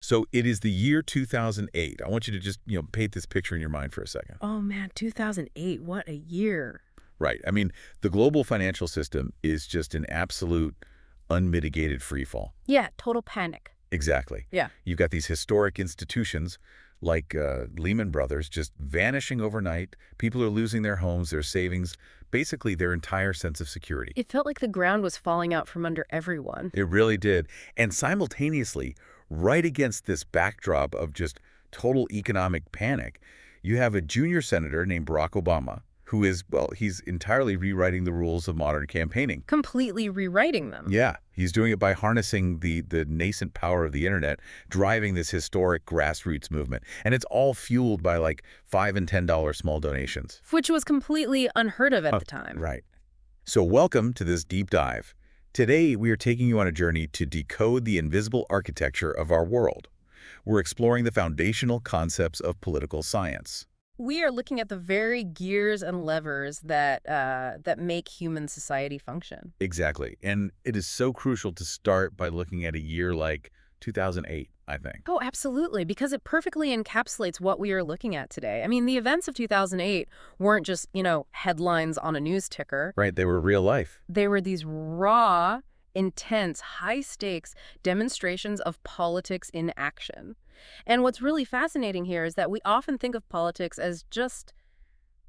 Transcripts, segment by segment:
So it is the year 2008. I want you to just, paint this picture in your mind for a second. Oh man, 2008, what a year. Right. I mean, the global financial system is just an absolute unmitigated freefall. Yeah, total panic. Exactly. Yeah. You've got these historic institutions like Lehman Brothers just vanishing overnight. People are losing their homes, their savings, basically their entire sense of security. It felt like the ground was falling out from under everyone. It really did. And simultaneously, right against this backdrop of just total economic panic, you have a junior senator named Barack Obama who is, well, he's entirely rewriting the rules of modern campaigning. Completely rewriting them. Yeah, he's doing it by harnessing the nascent power of the internet, driving this historic grassroots movement. And it's all fueled by like $5 and $10 small donations. Which was completely unheard of at the time. Right. So welcome to this deep dive. Today, we are taking you on a journey to decode the invisible architecture of our world. We're exploring the foundational concepts of political science. We are looking at the very gears and levers that make human society function. Exactly. And it is so crucial to start by looking at a year like 2008, I think. Oh, absolutely, because it perfectly encapsulates what we are looking at today. I mean, the events of 2008 weren't just, headlines on a news ticker. Right, they were real life. They were these raw, intense, high-stakes demonstrations of politics in action. And what's really fascinating here is that we often think of politics as just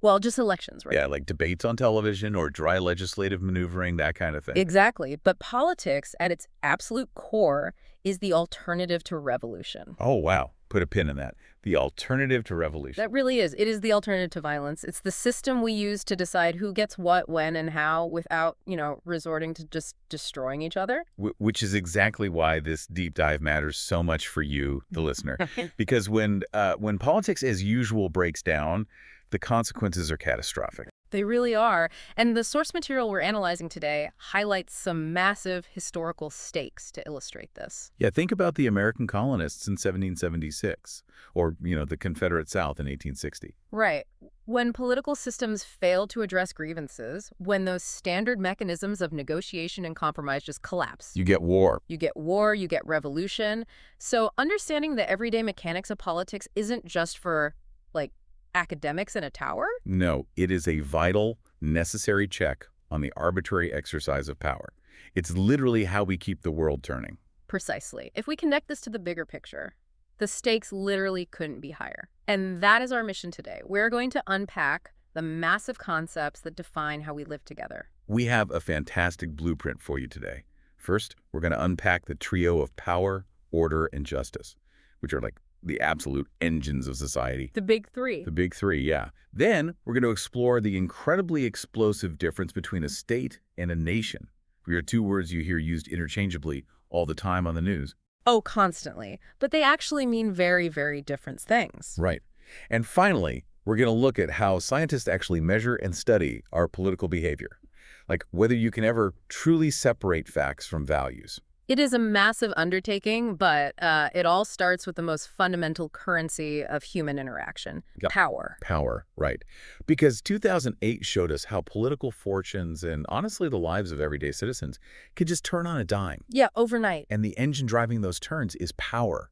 elections, right? Yeah, like debates on television or dry legislative maneuvering, that kind of thing. Exactly. But politics, at its absolute core, is the alternative to revolution. Oh, wow. Put a pin in that. The alternative to revolution. That really is. It is the alternative to violence. It's the system we use to decide who gets what, when, and how without, resorting to just destroying each other. Which is exactly why this deep dive matters so much for you, the listener. Because when politics as usual breaks down, the consequences are catastrophic. They really are. And the source material we're analyzing today highlights some massive historical stakes to illustrate this. Yeah, think about the American colonists in 1776, or, the Confederate South in 1860. Right. When political systems fail to address grievances, when those standard mechanisms of negotiation and compromise just collapse. You get war. You get war, you get revolution. So understanding the everyday mechanics of politics isn't just for, academics in a tower? No, it is a vital, necessary check on the arbitrary exercise of power. It's literally how we keep the world turning. Precisely. If we connect this to the bigger picture, the stakes literally couldn't be higher. And that is our mission today. We're going to unpack the massive concepts that define how we live together. We have a fantastic blueprint for you today. First, we're going to unpack the trio of power, order, and justice, which are like the absolute engines of society. The big three. The big three, yeah. Then we're going to explore the incredibly explosive difference between a state and a nation. We are two words you hear used interchangeably all the time on the news. Oh, constantly. But they actually mean very, very different things. Right. And finally, we're going to look at how scientists actually measure and study our political behavior, like whether you can ever truly separate facts from values. It is a massive undertaking, but it all starts with the most fundamental currency of human interaction, power. Power, right. Because 2008 showed us how political fortunes and honestly the lives of everyday citizens could just turn on a dime. Yeah, overnight. And the engine driving those turns is power.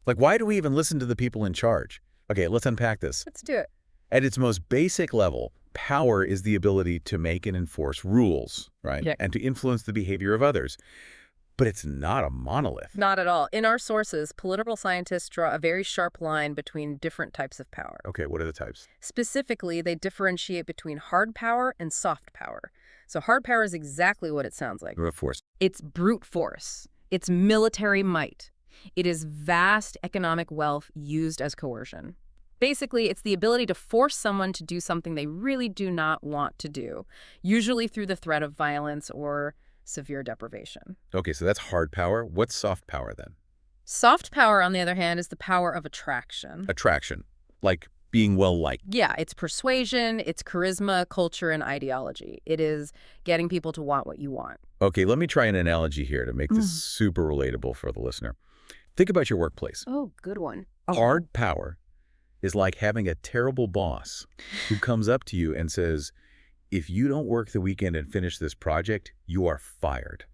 Like, why do we even listen to the people in charge? Okay, let's unpack this. Let's do it. At its most basic level, power is the ability to make and enforce rules, right? Yeah. And to influence the behavior of others. But it's not a monolith. Not at all. In our sources, political scientists draw a very sharp line between different types of power. Okay, what are the types? Specifically, they differentiate between hard power and soft power. So hard power is exactly what it sounds like. Brute force. It's brute force. It's military might. It is vast economic wealth used as coercion. Basically, it's the ability to force someone to do something they really do not want to do, usually through the threat of violence or severe deprivation. Okay, so that's hard power. What's soft power then? Soft power, on the other hand, is the power of attraction. Attraction, like being well-liked. Yeah, it's persuasion, it's charisma, culture, and ideology. It is getting people to want what you want. Okay, let me try an analogy here to make this super relatable for the listener. Think about your workplace. Oh, good one. Hard power is like having a terrible boss who comes up to you and says, if you don't work the weekend and finish this project, you are fired.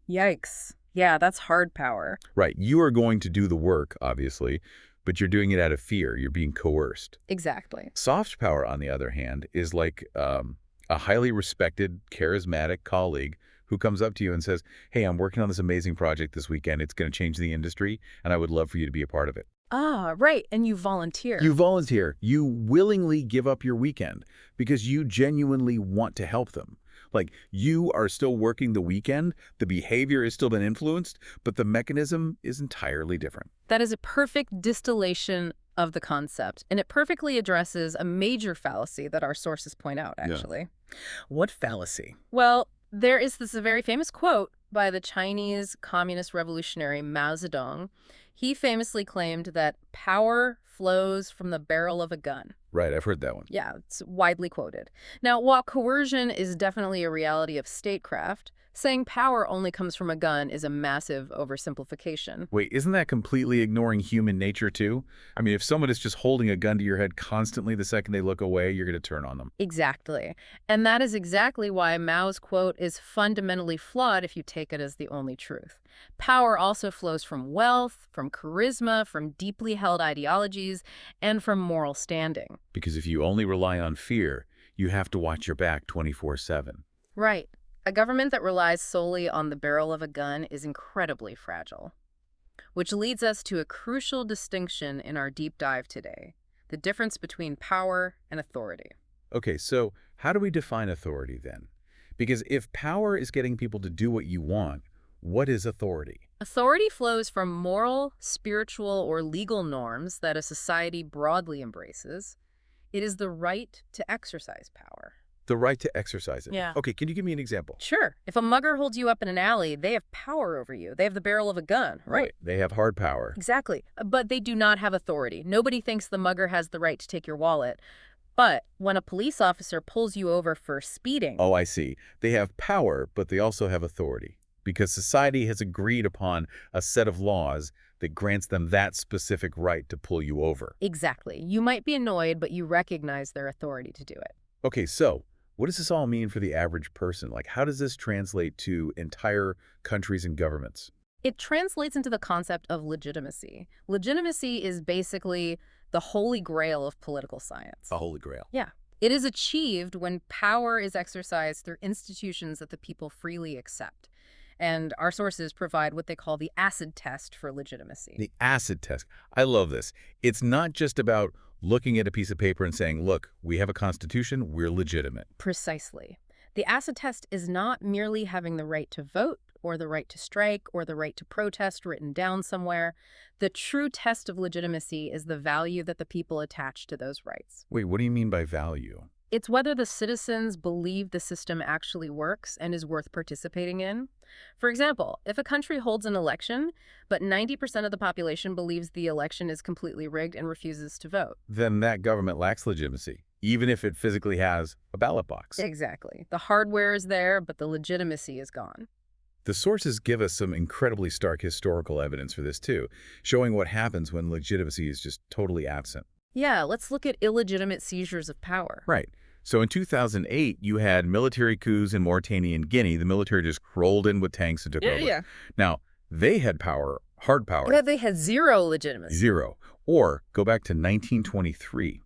Yikes. Yeah, that's hard power. Right. You are going to do the work, obviously, but you're doing it out of fear. You're being coerced. Exactly. Soft power, on the other hand, is like a highly respected, charismatic colleague who comes up to you and says, hey, I'm working on this amazing project this weekend. It's going to change the industry, and I would love for you to be a part of it. Ah, right. And you volunteer. You volunteer. You willingly give up your weekend because you genuinely want to help them. Like, you are still working the weekend, the behavior has still been influenced, but the mechanism is entirely different. That is a perfect distillation of the concept, and it perfectly addresses a major fallacy that our sources point out, actually. What fallacy? Well, there is this very famous quote by the Chinese communist revolutionary Mao Zedong. He famously claimed that power flows from the barrel of a gun. Right, I've heard that one. Yeah, it's widely quoted. Now, while coercion is definitely a reality of statecraft, saying power only comes from a gun is a massive oversimplification. Wait, isn't that completely ignoring human nature, too? I mean, if someone is just holding a gun to your head constantly the second they look away, you're going to turn on them. Exactly. And that is exactly why Mao's quote is fundamentally flawed if you take it as the only truth. Power also flows from wealth, from charisma, from deeply held ideologies, and from moral standing. Because if you only rely on fear, you have to watch your back 24/7. Right. A government that relies solely on the barrel of a gun is incredibly fragile. Which leads us to a crucial distinction in our deep dive today, the difference between power and authority. Okay, so how do we define authority then? Because if power is getting people to do what you want, what is authority? Authority flows from moral, spiritual, or legal norms that a society broadly embraces. It is the right to exercise power. The right to exercise it. Yeah. Okay, can you give me an example? Sure. If a mugger holds you up in an alley, they have power over you. They have the barrel of a gun, right? They have hard power. Exactly. But they do not have authority. Nobody thinks the mugger has the right to take your wallet. But when a police officer pulls you over for speeding... Oh, I see. They have power, but they also have authority. Because society has agreed upon a set of laws that grants them that specific right to pull you over. Exactly. You might be annoyed, but you recognize their authority to do it. Okay, so what does this all mean for the average person? Like, how does this translate to entire countries and governments? It translates into the concept of legitimacy. Legitimacy is basically the holy grail of political science. A holy grail. Yeah. It is achieved when power is exercised through institutions that the people freely accept. And our sources provide what they call the acid test for legitimacy. The acid test. I love this. It's not just about looking at a piece of paper and saying, look, we have a constitution, we're legitimate. Precisely. The acid test is not merely having the right to vote or the right to strike or the right to protest written down somewhere. The true test of legitimacy is the value that the people attach to those rights. Wait, what do you mean by value? It's whether the citizens believe the system actually works and is worth participating in. For example, if a country holds an election, but 90% of the population believes the election is completely rigged and refuses to vote. Then that government lacks legitimacy, even if it physically has a ballot box. Exactly. The hardware is there, but the legitimacy is gone. The sources give us some incredibly stark historical evidence for this too, showing what happens when legitimacy is just totally absent. Yeah, let's look at illegitimate seizures of power. Right. So in 2008, you had military coups in Mauritania and Guinea. The military just rolled in with tanks and took over. Yeah. Now, they had power, hard power. Yeah, they had zero legitimacy. Zero. Or go back to 1923,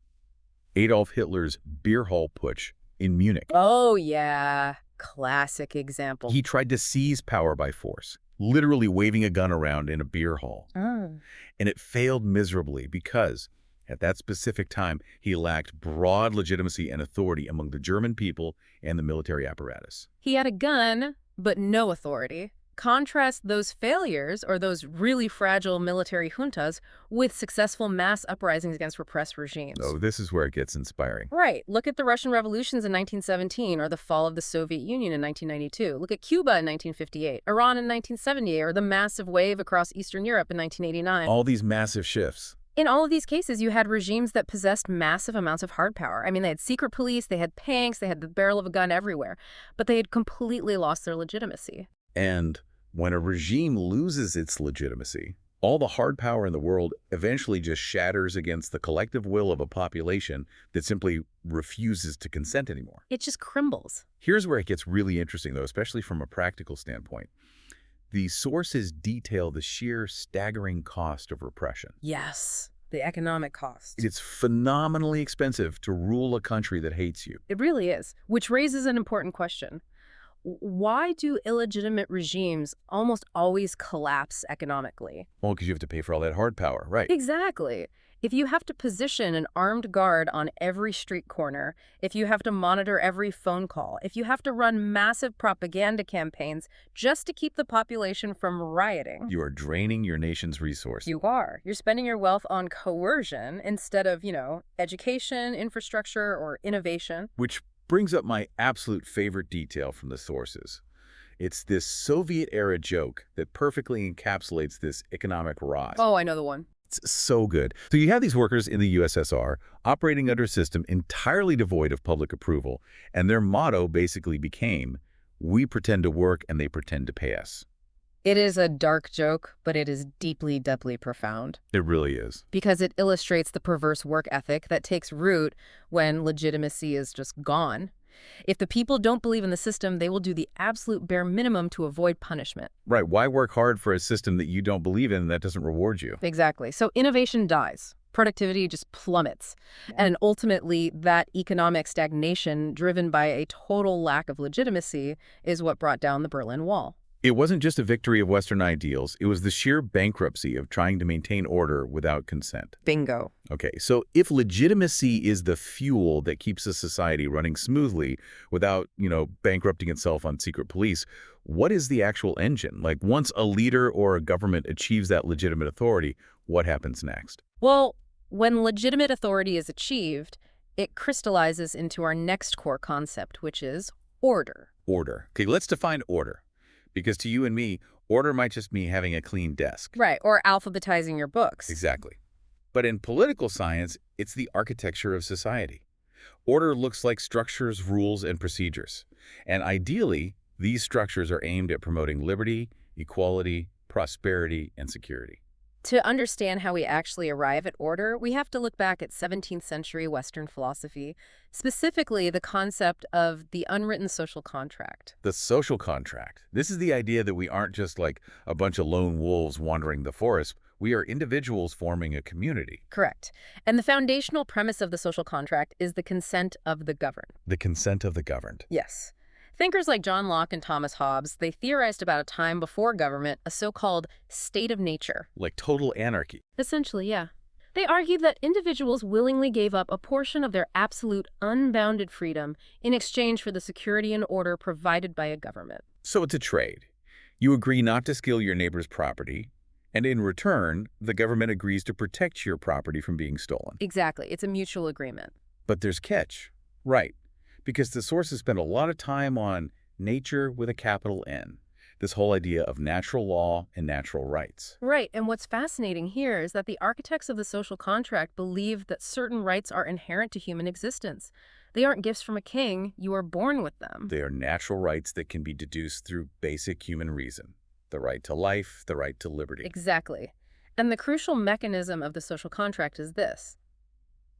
Adolf Hitler's beer hall putsch in Munich. Oh, yeah. Classic example. He tried to seize power by force, literally waving a gun around in a beer hall. Oh. And it failed miserably because at that specific time, he lacked broad legitimacy and authority among the German people and the military apparatus. He had a gun, but no authority. Contrast those failures, or those really fragile military juntas, with successful mass uprisings against repressed regimes. Oh, this is where it gets inspiring. Right. Look at the Russian revolutions in 1917, or the fall of the Soviet Union in 1992. Look at Cuba in 1958, Iran in 1978, or the massive wave across Eastern Europe in 1989. All these massive shifts. In all of these cases, you had regimes that possessed massive amounts of hard power. I mean, they had secret police, they had tanks, they had the barrel of a gun everywhere, but they had completely lost their legitimacy. And when a regime loses its legitimacy, all the hard power in the world eventually just shatters against the collective will of a population that simply refuses to consent anymore. It just crumbles. Here's where it gets really interesting, though, especially from a practical standpoint. The sources detail the sheer staggering cost of repression. Yes, the economic cost. It's phenomenally expensive to rule a country that hates you. It really is, which raises an important question. Why do illegitimate regimes almost always collapse economically? Well, because you have to pay for all that hard power, right? Exactly. If you have to position an armed guard on every street corner, if you have to monitor every phone call, if you have to run massive propaganda campaigns just to keep the population from rioting. You are draining your nation's resources. You are. You're spending your wealth on coercion instead of, education, infrastructure, or innovation. Which brings up my absolute favorite detail from the sources. It's this Soviet-era joke that perfectly encapsulates this economic rot. Oh, I know the one. It's so good. So you have these workers in the USSR operating under a system entirely devoid of public approval, and their motto basically became, "We pretend to work and they pretend to pay us." It is a dark joke, but it is deeply, deeply profound. It really is. Because it illustrates the perverse work ethic that takes root when legitimacy is just gone. If the people don't believe in the system, they will do the absolute bare minimum to avoid punishment. Right. Why work hard for a system that you don't believe in that doesn't reward you? Exactly. So innovation dies. Productivity just plummets. And ultimately, that economic stagnation driven by a total lack of legitimacy is what brought down the Berlin Wall. It wasn't just a victory of Western ideals. It was the sheer bankruptcy of trying to maintain order without consent. Bingo. Okay, so if legitimacy is the fuel that keeps a society running smoothly without, bankrupting itself on secret police, what is the actual engine? Like, once a leader or a government achieves that legitimate authority, what happens next? Well, when legitimate authority is achieved, it crystallizes into our next core concept, which is order. Order. Okay, let's define order. Because to you and me, order might just mean having a clean desk. Right, or alphabetizing your books. Exactly. But in political science, it's the architecture of society. Order looks like structures, rules, and procedures. And ideally, these structures are aimed at promoting liberty, equality, prosperity, and security. To understand how we actually arrive at order, we have to look back at 17th century Western philosophy, specifically the concept of the unwritten social contract. The social contract. This is the idea that we aren't just like a bunch of lone wolves wandering the forest. We are individuals forming a community. Correct. And the foundational premise of the social contract is the consent of the governed. The consent of the governed. Yes. Thinkers like John Locke and Thomas Hobbes, they theorized about a time before government, a so-called state of nature. Like total anarchy. Essentially, yeah. They argued that individuals willingly gave up a portion of their absolute, unbounded freedom in exchange for the security and order provided by a government. So it's a trade. You agree not to steal your neighbor's property, and in return, the government agrees to protect your property from being stolen. Exactly. It's a mutual agreement. But there's catch. Right. Because the sources spend a lot of time on nature with a capital N, this whole idea of natural law and natural rights. Right, and what's fascinating here is that the architects of the social contract believe that certain rights are inherent to human existence. They aren't gifts from a king, you are born with them. They are natural rights that can be deduced through basic human reason. The right to life, the right to liberty. Exactly. And the crucial mechanism of the social contract is this.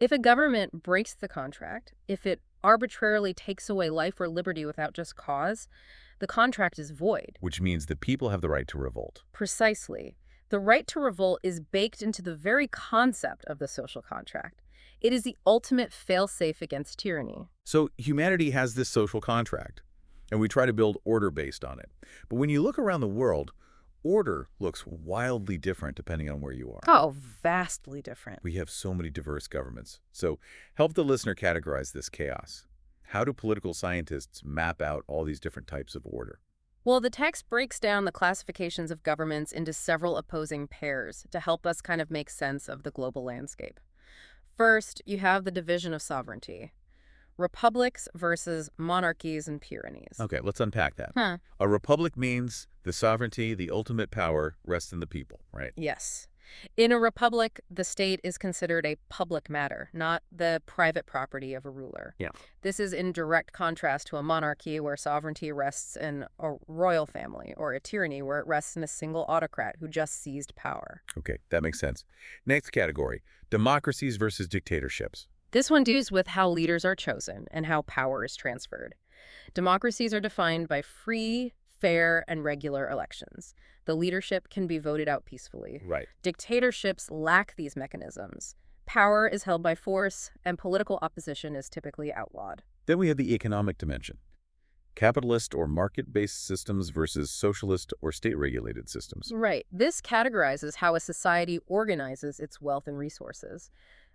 If a government breaks the contract, if it arbitrarily takes away life or liberty without just cause, the contract is void. Which means the people have the right to revolt. Precisely. The right to revolt is baked into the very concept of the social contract. It is the ultimate fail-safe against tyranny. So humanity has this social contract, and we try to build order based on it. But when you look around the world, order looks wildly different depending on where you are. Oh, vastly different. We have so many diverse governments. So help the listener categorize this chaos. How do political scientists map out all these different types of order? Well, the text breaks down the classifications of governments into several opposing pairs to help us kind of make sense of the global landscape. First, you have the division of sovereignty. Republics versus monarchies and tyrannies. Okay, let's unpack that. A republic means the sovereignty, the ultimate power rests in the people, right? Yes. In a republic, the state is considered a public matter, not the private property of a ruler. Yeah. This is in direct contrast to a monarchy where sovereignty rests in a royal family, or a tyranny where it rests in a single autocrat who just seized power. Okay, that makes sense. Next category, democracies versus dictatorships. This one deals with how leaders are chosen and how power is transferred. Democracies are defined by free, fair and regular elections. The leadership can be voted out peacefully. Right. Dictatorships lack these mechanisms. Power is held by force, and political opposition is typically outlawed. Then we have the economic dimension. Capitalist or market-based systems versus socialist or state-regulated systems. Right. This categorizes how a society organizes its wealth and resources.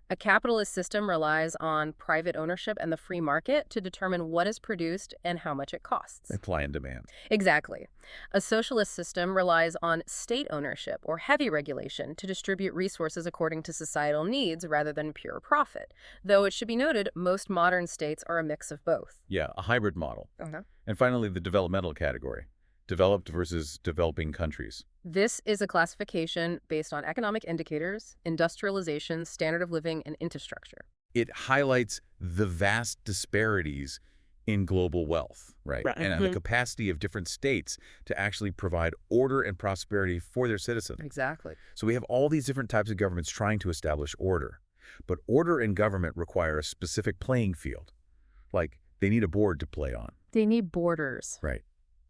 A capitalist system relies on private ownership and the free market to determine what is produced and how much it costs. Supply and demand. Exactly. A socialist system relies on state ownership or heavy regulation to distribute resources according to societal needs rather than pure profit. Though it should be noted, most modern states are a mix of both. Yeah, a hybrid model. Uh-huh. And finally, the developmental category. Developed versus developing countries. This is a classification based on economic indicators, industrialization, standard of living, and infrastructure. It highlights the vast disparities in global wealth, right? And the capacity of different states to actually provide order and prosperity for their citizens. Exactly. So we have all these different types of governments trying to establish order. But order and government require a specific playing field. Like, they need a board to play on. They need borders. Right.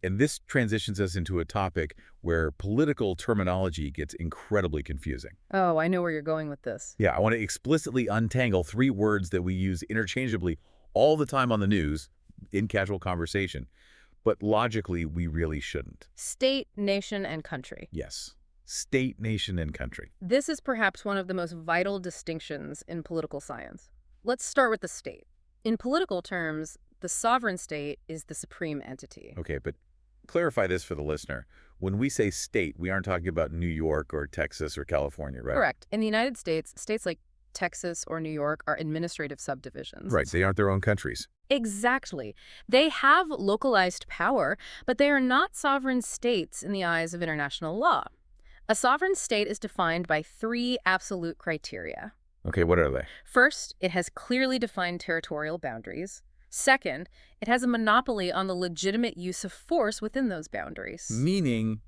And this transitions us into a topic where political terminology gets incredibly confusing. Oh, I know where you're going with this. Yeah, I want to explicitly untangle 3 words that we use interchangeably all the time on the news in casual conversation, but logically we really shouldn't. State, nation, and country. Yes. State, nation, and country. This is perhaps one of the most vital distinctions in political science. Let's start with the state. In political terms, the sovereign state is the supreme entity. Okay, but clarify this for the listener. When we say state, we aren't talking about New York or Texas or California, right? Correct. In the United States, states like Texas or New York are administrative subdivisions. Right, they aren't their own countries. Exactly. They have localized power, but they are not sovereign states in the eyes of international law. A sovereign state is defined by 3 absolute criteria. Okay, what are they? First, it has clearly defined territorial boundaries. Second, it has a monopoly on the legitimate use of force within those boundaries. Meaning,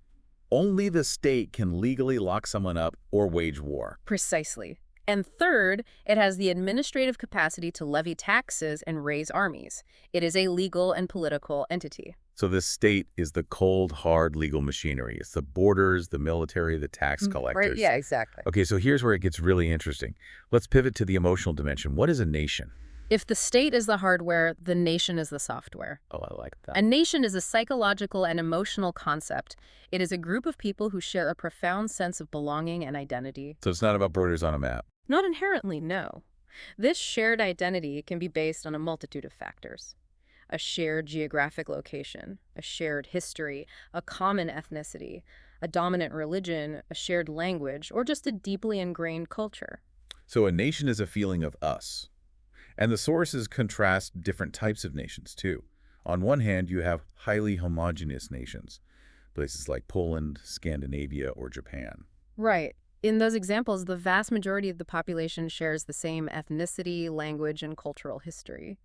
only the state can legally lock someone up or wage war. Precisely. And third, it has the administrative capacity to levy taxes and raise armies. It is a legal and political entity. So this state is the cold, hard legal machinery. It's the borders, the military, the tax collectors. Right, yeah, exactly. Okay, so here's where it gets really interesting. Let's pivot to the emotional dimension. What is a nation? If the state is the hardware, the nation is the software. Oh, I like that. A nation is a psychological and emotional concept. It is a group of people who share a profound sense of belonging and identity. So it's not about borders on a map. Not inherently, no. This shared identity can be based on a multitude of factors. A shared geographic location, a shared history, a common ethnicity, a dominant religion, a shared language, or just a deeply ingrained culture. So a nation is a feeling of us. And the sources contrast different types of nations, too. On one hand, you have highly homogeneous nations, places like Poland, Scandinavia, or Japan. Right. In those examples, the vast majority of the population shares the same ethnicity, language, and cultural history.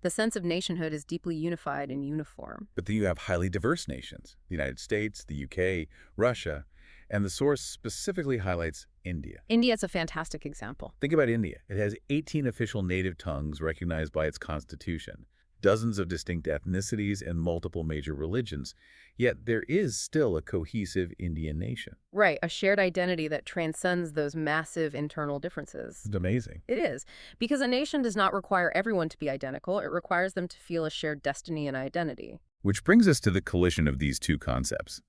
The sense of nationhood is deeply unified and uniform. But then you have highly diverse nations, the United States, the UK, Russia, and the source specifically highlights India. India is a fantastic example. Think about India. It has 18 official native tongues recognized by its constitution, dozens of distinct ethnicities, and multiple major religions. Yet there is still a cohesive Indian nation. Right, a shared identity that transcends those massive internal differences. It's amazing. It is, because a nation does not require everyone to be identical. It requires them to feel a shared destiny and identity. Which brings us to the collision of these 2 concepts.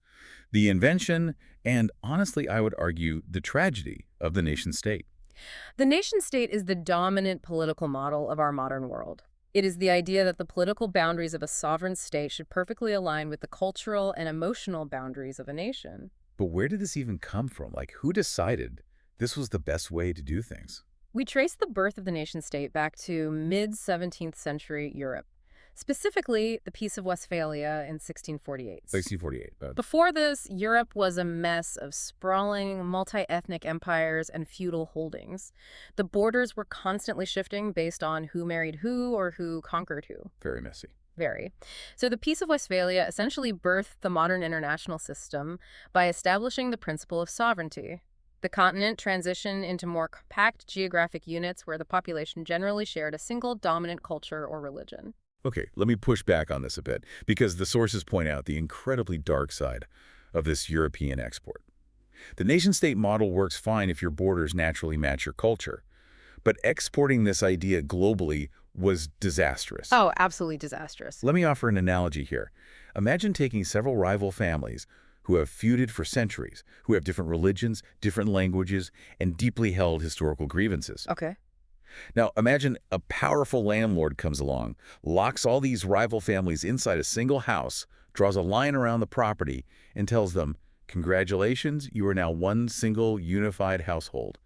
The invention and, honestly, I would argue, the tragedy of the nation-state. The nation-state is the dominant political model of our modern world. It is the idea that the political boundaries of a sovereign state should perfectly align with the cultural and emotional boundaries of a nation. But where did this even come from? Like, who decided this was the best way to do things? We trace the birth of the nation-state back to mid-17th century Europe. Specifically, the Peace of Westphalia in 1648. 1648. Before this, Europe was a mess of sprawling, multi-ethnic empires and feudal holdings. The borders were constantly shifting based on who married who or who conquered who. Very messy. Very. So the Peace of Westphalia essentially birthed the modern international system by establishing the principle of sovereignty. The continent transitioned into more compact geographic units where the population generally shared a single dominant culture or religion. Okay, let me push back on this a bit, because the sources point out the incredibly dark side of this European export. The nation-state model works fine if your borders naturally match your culture, but exporting this idea globally was disastrous. Oh, absolutely disastrous. Let me offer an analogy here. Imagine taking several rival families who have feuded for centuries, who have different religions, different languages, and deeply held historical grievances. Okay. Now, imagine a powerful landlord comes along, locks all these rival families inside a single house, draws a line around the property, and tells them, "Congratulations, you are now one single unified household.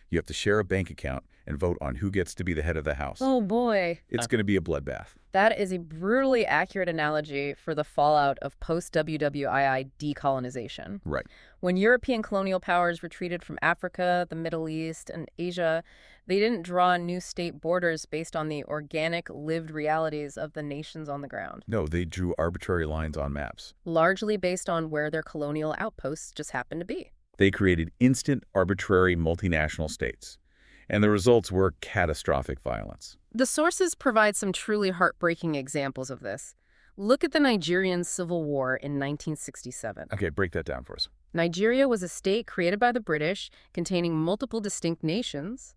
You have to share a bank account and vote on who gets to be the head of the house." Oh, boy. It's going to be a bloodbath. That is a brutally accurate analogy for the fallout of post-WWII decolonization. Right. When European colonial powers retreated from Africa, the Middle East, and Asia, they didn't draw new state borders based on the organic, lived realities of the nations on the ground, No, they drew arbitrary lines on maps. largely based on where their colonial outposts just happened to be. They created instant, arbitrary multinational states. And the results were catastrophic violence. The sources provide some truly heartbreaking examples of this. Look at the Nigerian Civil War in 1967. Okay, break that down for us. Nigeria was a state created by the British, containing multiple distinct nations.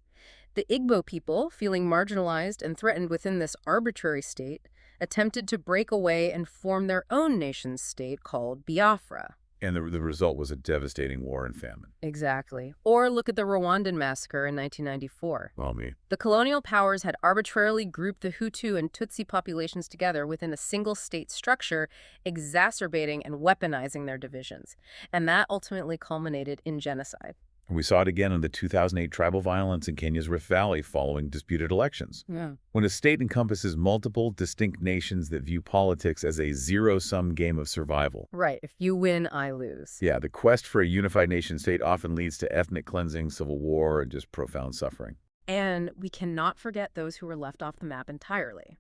The Igbo people, feeling marginalized and threatened within this arbitrary state, attempted to break away and form their own nation-state called Biafra. And the result was a devastating war and famine. Exactly. Or look at the Rwandan massacre in 1994. Well, me. The colonial powers had arbitrarily grouped the Hutu and Tutsi populations together within a single state structure, exacerbating and weaponizing their divisions. And that ultimately culminated in genocide. We saw it again in the 2008 tribal violence in Kenya's Rift Valley following disputed elections. Yeah. When a state encompasses multiple distinct nations that view politics as a zero-sum game of survival. Right. If you win, I lose. Yeah, the quest for a unified nation-state often leads to ethnic cleansing, civil war, and just profound suffering. And we cannot forget those who were left off the map entirely.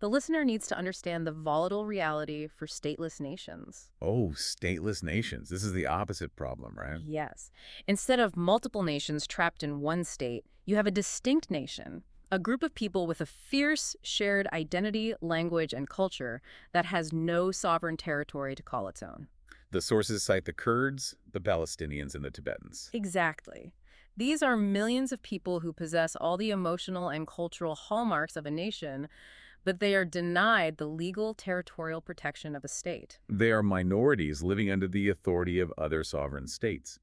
The listener needs to understand the volatile reality for stateless nations. Oh, stateless nations. This is the opposite problem, right? Yes. Instead of multiple nations trapped in one state, you have a distinct nation, a group of people with a fierce shared identity, language, and culture that has no sovereign territory to call its own. The sources cite the Kurds, the Palestinians, and the Tibetans. Exactly. These are millions of people who possess all the emotional and cultural hallmarks of a nation, but they are denied the legal territorial protection of a state. They are minorities living under the authority of other sovereign states,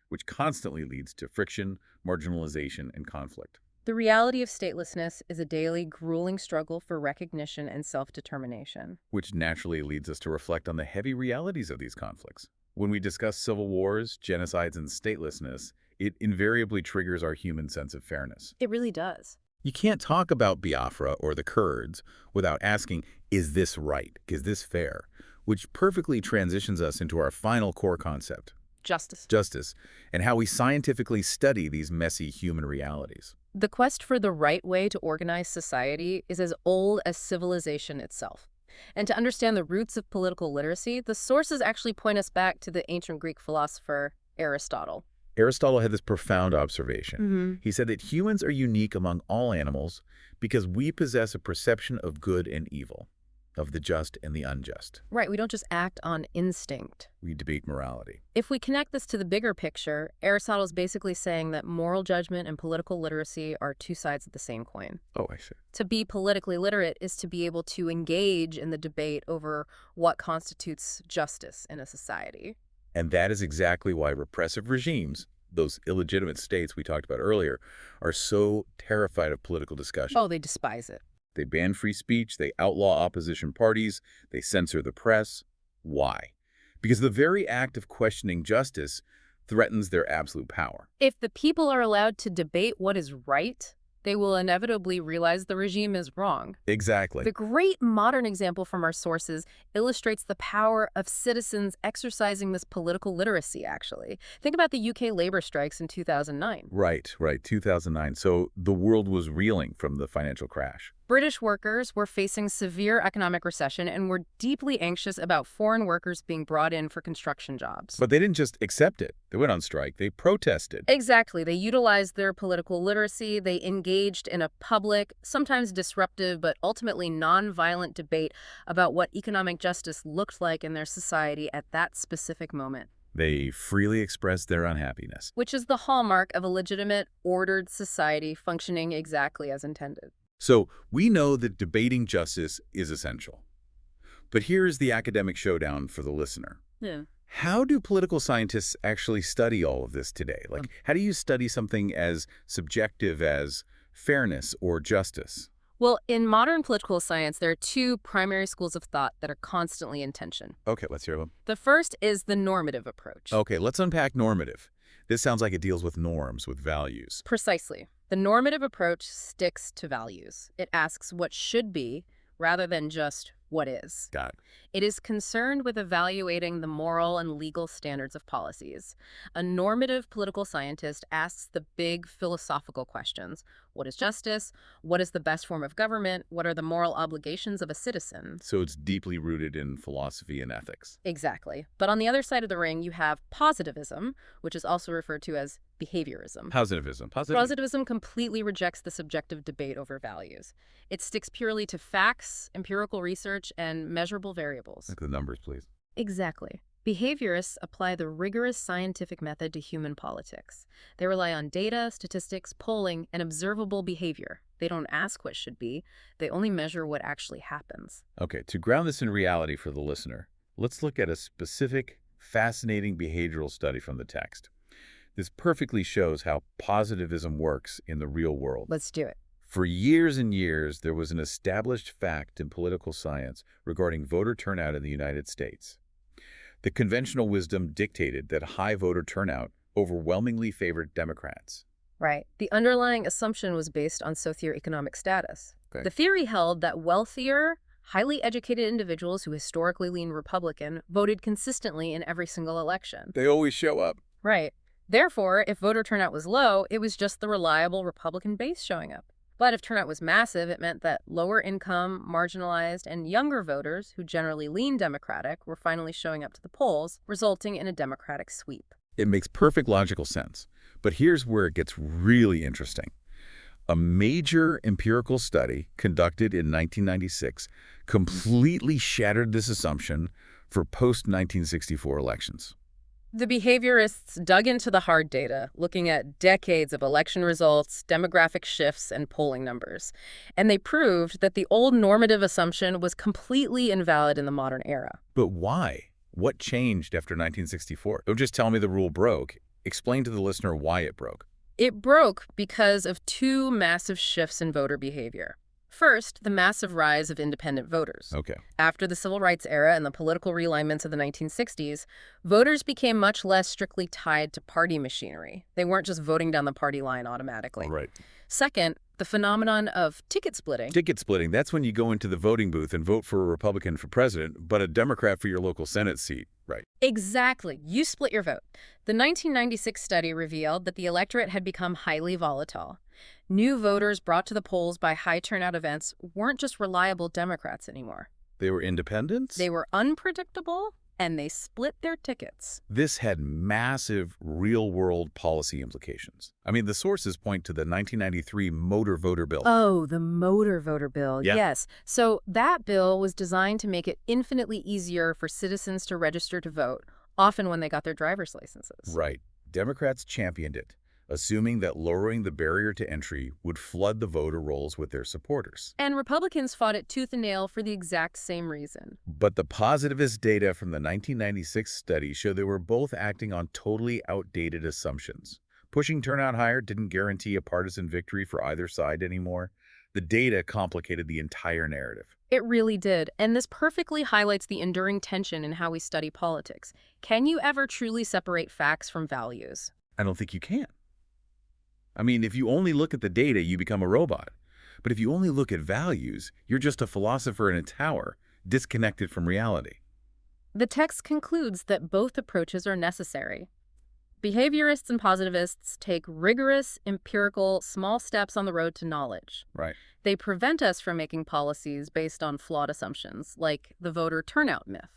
which constantly leads to friction, marginalization, and conflict. The reality of statelessness is a daily, grueling struggle for recognition and self-determination. Which naturally leads us to reflect on the heavy realities of these conflicts. When we discuss civil wars, genocides, and statelessness, it invariably triggers our human sense of fairness. It really does. You can't talk about Biafra or the Kurds without asking, is this right? Is this fair? Which perfectly transitions us into our final core concept, Justice. justice, and how we scientifically study these messy human realities. The quest for the right way to organize society is as old as civilization itself. And to understand the roots of political literacy, the sources actually point us back to the ancient Greek philosopher Aristotle. Aristotle had this profound observation. He said that humans are unique among all animals because we possess a perception of good and evil, of the just and the unjust. Right, we don't just act on instinct. We debate morality. If we connect this to the bigger picture, Aristotle's basically saying that moral judgment and political literacy are two sides of the same coin. Oh, I see. To be politically literate is to be able to engage in the debate over what constitutes justice in a society. And that is exactly why repressive regimes, those illegitimate states we talked about earlier, are so terrified of political discussion. Oh, they despise it. They ban free speech, they outlaw opposition parties, they censor the press. Why? Because the very act of questioning justice threatens their absolute power. If the people are allowed to debate what is right, they will inevitably realize the regime is wrong. Exactly. The great modern example from our sources illustrates the power of citizens exercising this political literacy, actually. Think about the UK labor strikes in 2009. Right, 2009. So the world was reeling from the financial crash. British workers were facing severe economic recession and were deeply anxious about foreign workers being brought in for construction jobs. But they didn't just accept it. They went on strike. They protested. Exactly. They utilized their political literacy. They engaged in a public, sometimes disruptive, but ultimately nonviolent debate about what economic justice looked like in their society at that specific moment. They freely expressed their unhappiness. Which is the hallmark of a legitimate, ordered society functioning exactly as intended. So we know that debating justice is essential. But here's the academic showdown for the listener. Yeah. How do political scientists actually study all of this today? Like, how do you study something as subjective as fairness or justice? Well, in modern political science, there are two primary schools of thought that are constantly in tension. Okay, let's hear them. The first is the normative approach. Okay, let's unpack normative. This sounds like it deals with norms, with values. Precisely. The normative approach sticks to values. It asks what should be rather than just what is. Got it. It is concerned with evaluating the moral and legal standards of policies. A normative political scientist asks the big philosophical questions. What is justice? What is the best form of government? What are the moral obligations of a citizen? So it's deeply rooted in philosophy and ethics. Exactly. But on the other side of the ring, you have positivism, which is also referred to as behaviorism. Positivism. Positivism completely rejects the subjective debate over values. It sticks purely to facts, empirical research, and measurable variables. Look at the numbers, please. Exactly. Behaviorists apply the rigorous scientific method to human politics. They rely on data, statistics, polling, and observable behavior. They don't ask what should be. They only measure what actually happens. Okay, to ground this in reality for the listener, let's look at a specific, fascinating behavioral study from the text. This perfectly shows how positivism works in the real world. Let's do it. For years and years, there was an established fact in political science regarding voter turnout in the United States. The conventional wisdom dictated that high voter turnout overwhelmingly favored Democrats. Right. The underlying assumption was based on socioeconomic status. Okay. The theory held that wealthier, highly educated individuals who historically leaned Republican voted consistently in every single election. They always show up. Right. Therefore, if voter turnout was low, it was just the reliable Republican base showing up. But if turnout was massive, it meant that lower income, marginalized, and younger voters, who generally lean Democratic, were finally showing up to the polls, resulting in a Democratic sweep. It makes perfect logical sense. But here's where it gets really interesting. A major empirical study conducted in 1996 completely shattered this assumption for post-1964 elections. The behaviorists dug into the hard data, looking at decades of election results, demographic shifts, and polling numbers. And they proved that the old normative assumption was completely invalid in the modern era. But why? What changed after 1964? Don't just tell me the rule broke. Explain to the listener why it broke. It broke because of two massive shifts in voter behavior. First, the massive rise of independent voters. Okay. After the Civil Rights era and the political realignments of the 1960s, voters became much less strictly tied to party machinery. They weren't just voting down the party line automatically. Right. Second, the phenomenon of ticket splitting. Ticket splitting, that's when you go into the voting booth and vote for a Republican for president, but a Democrat for your local Senate seat. Right. Exactly. You split your vote. The 1996 study revealed that the electorate had become highly volatile. New voters brought to the polls by high turnout events weren't just reliable Democrats anymore. They were independents? They were unpredictable, and they split their tickets. This had massive real-world policy implications. I mean, the sources point to the 1993 Motor Voter Bill. Oh, the Motor Voter Bill. Yeah. Yes. So that bill was designed to make it infinitely easier for citizens to register to vote, often when they got their driver's licenses. Right. Democrats championed it, assuming that lowering the barrier to entry would flood the voter rolls with their supporters. And Republicans fought it tooth and nail for the exact same reason. But the positivist data from the 1996 study show they were both acting on totally outdated assumptions. Pushing turnout higher didn't guarantee a partisan victory for either side anymore. The data complicated the entire narrative. It really did, and this perfectly highlights the enduring tension in how we study politics. Can you ever truly separate facts from values? I don't think you can. I mean, if you only look at the data, you become a robot. But if you only look at values, you're just a philosopher in a tower, disconnected from reality. The text concludes that both approaches are necessary. Behaviorists and positivists take rigorous, empirical, small steps on the road to knowledge. Right. They prevent us from making policies based on flawed assumptions, like the voter turnout myth.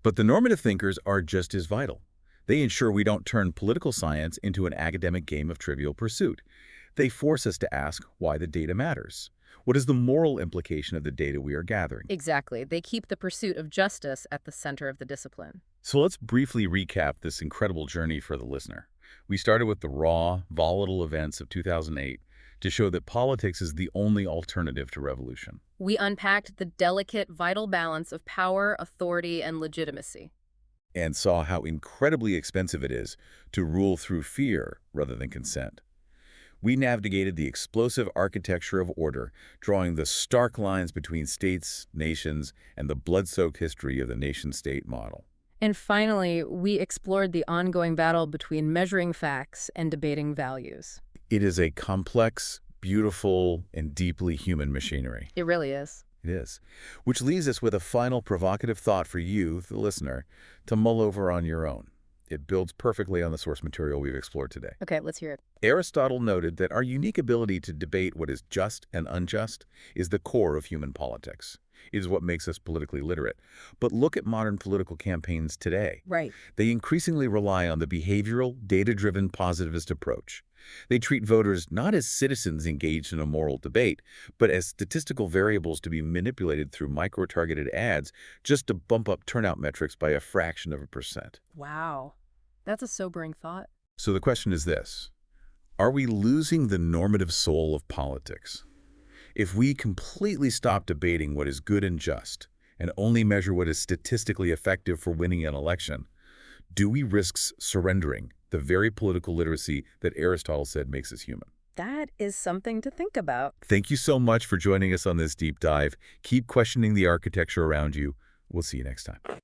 But the normative thinkers are just as vital. They ensure we don't turn political science into an academic game of trivial pursuit. They force us to ask why the data matters. What is the moral implication of the data we are gathering? Exactly. They keep the pursuit of justice at the center of the discipline. So let's briefly recap this incredible journey for the listener. We started with the raw, volatile events of 2008 to show that politics is the only alternative to revolution, We unpacked the delicate, vital balance of power, authority, and legitimacy. and saw how incredibly expensive it is to rule through fear rather than consent. We navigated the explosive architecture of order, drawing the stark lines between states, nations, and the blood-soaked history of the nation-state model. And finally, we explored the ongoing battle between measuring facts and debating values. It is a complex, beautiful, and deeply human machinery. It really is. It is. Which leaves us with a final provocative thought for you, the listener, to mull over on your own. It builds perfectly on the source material we've explored today. Okay, let's hear it. Aristotle noted that our unique ability to debate what is just and unjust is the core of human politics. It is what makes us politically literate. But look at modern political campaigns today. Right. They increasingly rely on the behavioral, data-driven positivist approach. They treat voters not as citizens engaged in a moral debate, but as statistical variables to be manipulated through micro-targeted ads just to bump up turnout metrics by a fraction of a percent. Wow. That's a sobering thought. So the question is this: are we losing the normative soul of politics? If we completely stop debating what is good and just, and only measure what is statistically effective for winning an election, do we risk surrendering the very political literacy that Aristotle said makes us human? That is something to think about. Thank you so much for joining us on this deep dive. Keep questioning the architecture around you. We'll see you next time.